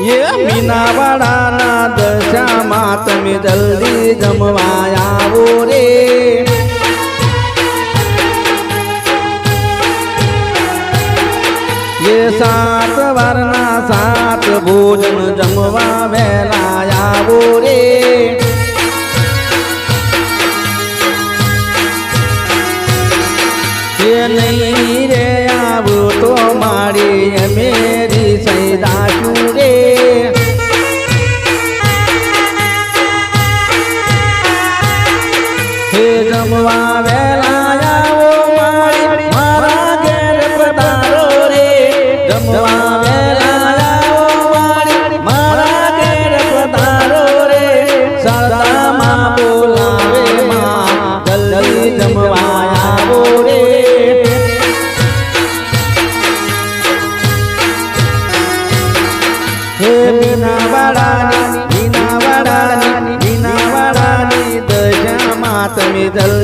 ये मीनावाड़ा दशामा तमे जल्दी जमवा आवो रे ये 7 वाરના 7 भोजन जमवा वेला आवो रे ये नहीं रे आवो तो मारी मेरी सैदाशू रे हे जमवा वेला आवो मारी मारा घेर पधारो रे जमवा वेला आवो मारी मारा घेर पधारो रे सदा मां बोलावे मां जल्दी जमवा आवो रे हे मीनावाड़ा नी दशामा तमे जल्दी